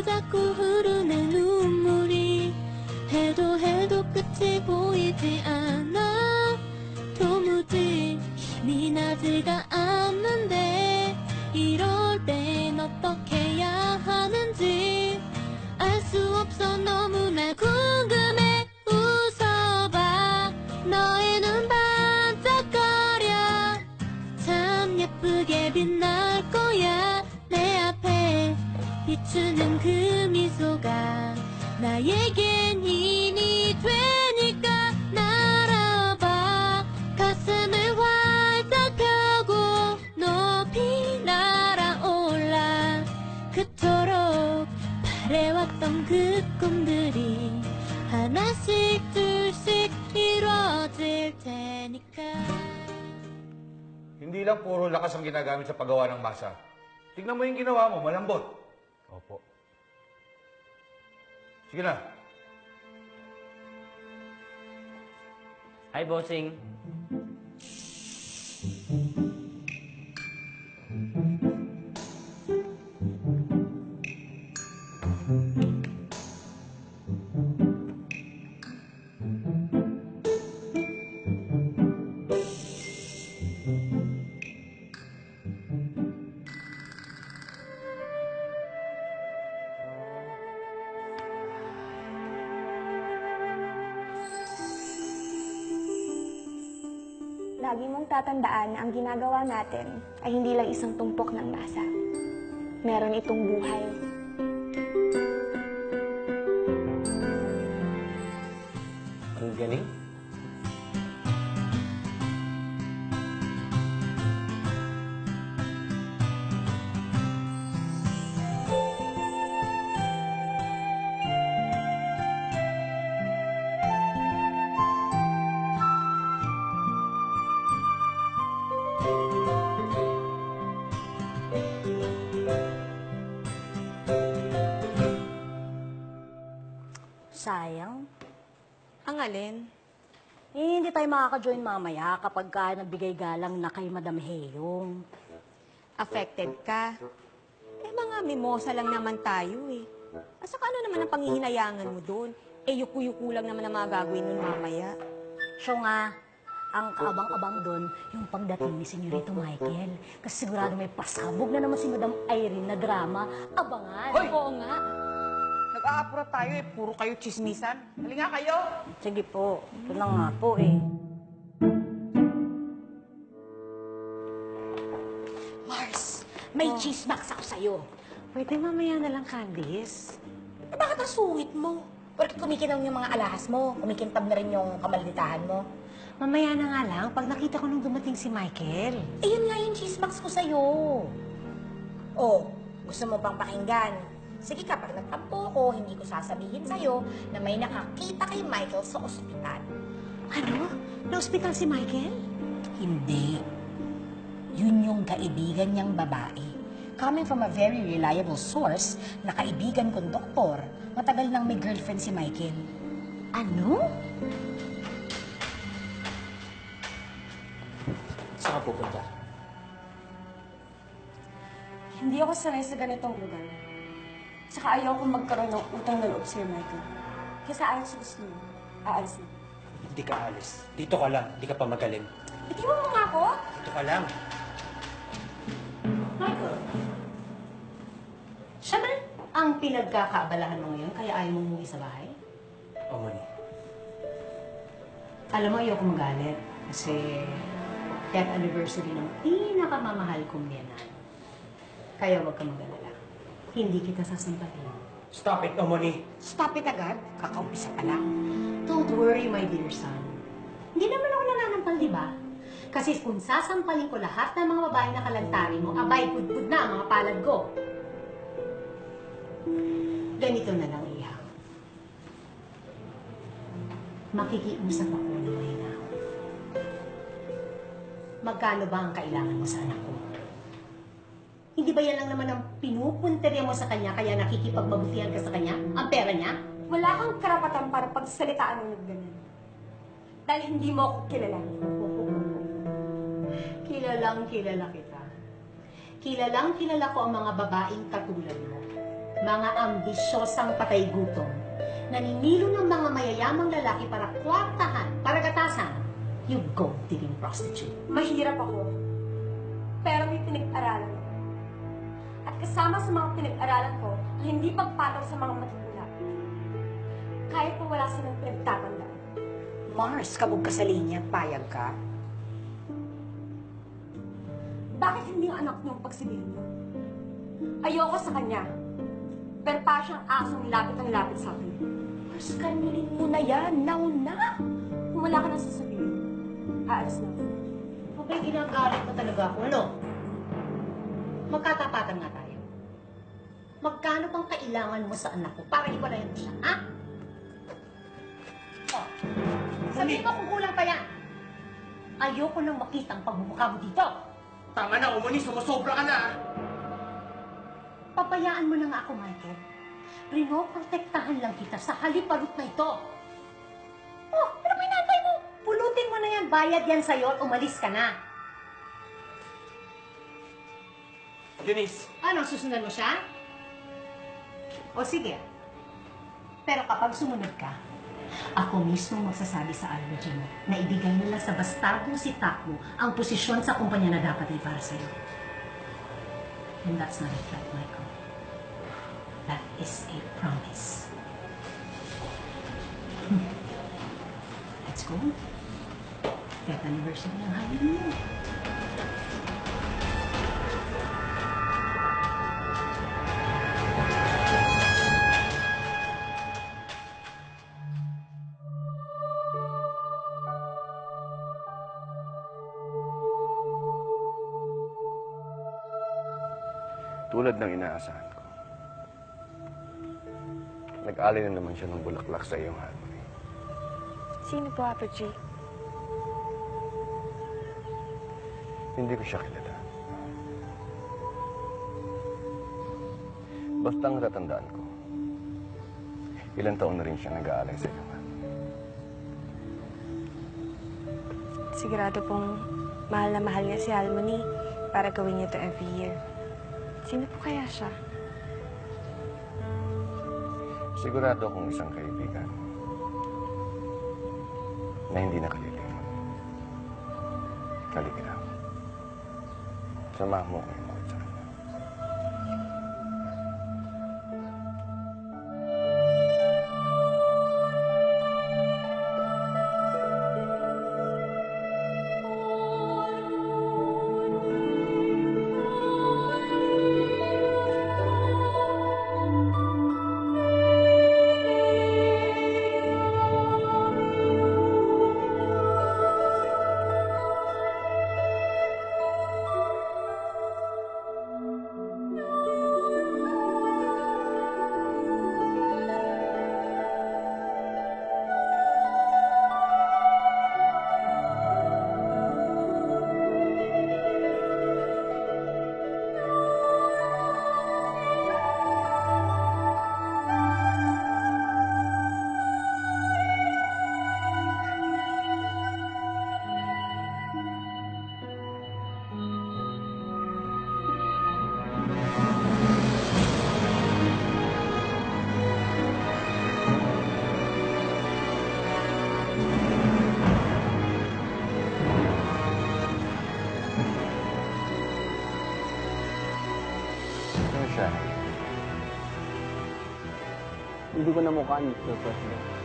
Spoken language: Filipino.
자꾸 흐르는 눈물이 해도 해도 끝이 보이지 않아 도무지 힘이 나지가 않는데 이럴 땐 어떻게 해야 하는지 알 수 없어 너무나 궁금해 웃어봐 너의 눈 반짝거려 참 예쁘게 빛날 거야 내 앞에 비추는 그 미소가 나에겐 힘이 되니까 날아봐 가슴을 활짝 펴고 높이 날아올라 그토록 바래왔던 그 꿈들이 하나씩 둘씩 이루어질 테니까. Hindi lang puro lakas ang ginagamit sa paggawa ng masa. Tignan mo yung ginawa mo, malambot. Opo. Sige na. Hi, bossing. Lagi mong tatandaan na ang ginagawa natin ay hindi lang isang tumpok ng masa. Meron itong buhay. Ang galing. Sayang. Ang alin? Hindi tayo makaka-join mamaya kapag nagbigay galang na kay Madam Heyong. Affected ka? Mga mimosa lang naman tayo eh. Asa ka ano naman ang panghihinayangan mo doon? Yuku-yuku lang naman ang mga gagawin nun mamaya. Siya nga, ang kaabang-abang doon, yung pagdating ni Senyorito Michael. Kasi sigurado may pasabog na naman si Madam Irene na drama. Abangan. Hoy! Oo nga. Nag-aapura tayo eh. Puro kayo chismisan. Hali nga kayo. Sige po. Ito na nga po eh. Mars, may chismax ako sa'yo. Pwede mamaya na lang, Candice. Bakit ang sungit mo? Bakit kumikinang yung mga alahas mo? Kumikintab na rin yung kamalditahan mo? Mamaya na nga lang, pag nakita ko nung dumating si Michael. Yun nga yung chismax ko sa'yo. Oh, gusto mo pang pakinggan? Sige ka, pag nagtampo ko, hindi ko sasabihin sa'yo na may nakakita kay Michael sa ospital. Ano? Na-ospital si Michael? Hindi. Yun yung kaibigan niyang babae. Coming from a very reliable source na kaibigan kong doktor, matagal nang may girlfriend si Michael. Ano? Saan ka pupunta? Hindi ako sanay sa ganitong lugar. Saka ayaw kong magkaroon ng utang na loob sa'yo, Michael. Kaya ayos gusto mo. Aalis na. Hindi ka alis. Dito ka lang. Hindi ka pa magaling. Itiwan mo nga ako! Dito ka lang. Michael, siya ba ang pinagkakaabalahan mo ngayon kaya ayaw mong umuwi sa bahay? O, Moni. Alam mo, ayoko magalit kasi death anniversary ng pinakamamahal kong biyanan. Kaya huwag ka mag-alala. Hindi kita sasampatin. Stop it, O, Moni. Stop it agad. Kakaumpisa pa lang. Don't worry, my dear son. Hindi naman ako nananampal, di ba? Kasi kung sasampalin ko lahat ng mga babae na kalantari mo, abay, good na ang mga palad ko. Ganito na lang, Iha. Makikiusap ako ng mahinaw. Magkano ba ang kailangan mo sa anak ko? Hindi ba yan lang naman ang pinupunterya mo sa kanya kaya nakikipagbabutihan ka sa kanya? Ang pera niya? Wala kang karapatan para pagsalitaan mo ng ganyan. Dahil hindi mo ako kilala. Kilalang kilala kita. Kilalang kilala ko ang mga babaeng katulad mo. Mga ambisyosang patay-gutom, naninilo ng mga mayayamang lalaki para kwartahan, para gatasan, you go digging prostitute. Mahirap ako. Pero may pinag-aralan ako. At kasama sa mga pinag-aralan ko ang hindi pagpataw sa mga matutula. Kahit pa wala silang pinagtatandaan. Mars, kabog ka sa linya, payag ka. Bakit hindi ang anak niyong pagsabihin niyo? Ayoko sa kanya. Pero pa siyang asong lapit ang lapit sa akin. Mars, kanilin mo na yan. Now na! Kung wala ka nang sasabihin, aalis na ako. Okay, ginagalit mo talaga ako, ano? Magkatapatan nga tayo. Magkano bang kailangan mo sa anak ko para iwalayan mo siya, ha? Oh, sabihin mo kung kulang pa yan. Ayoko nang makita ang pagmumukha mo dito. Tama na, Omoni. Sumusobra ka na. Papayaan mo na nga ako, Michael. Rinoprotektahan lang kita sa haliparot na ito. Oh, ano pinatay mo? Pulutin mo na yan. Bayad yan sa'yo at umalis ka na. Eunice. Ano, susundan mo siya? O sige. Pero kapag sumunod ka, ako mismo magsasabi sa almoji mo na ibigay nila sa bastardong si Taku ang posisyon sa kumpanya na dapat ay para sa'yo. And that's not a threat, Michael. That is a promise. Let's go. 10th anniversary ng honeymoon mo. Tulad ng inaasahan ko. Nag-alay na naman siya ng bulaklak sa iyong harmony. Sino po, Apo G? Hindi ko siya kilala. Basta ang natatandaan ko, ilang taon na rin siya nag-aalay sa iyong harmony. Sigurado pong mahal na mahal niya si Harmony para gawin niya ito every year. Sino po kaya siya? Sigurado akong isang kaibigan na hindi nakalilimot. Halika. Samahan mo ko yung mga sa kanya. Hindi ko na mukha, Mr. President.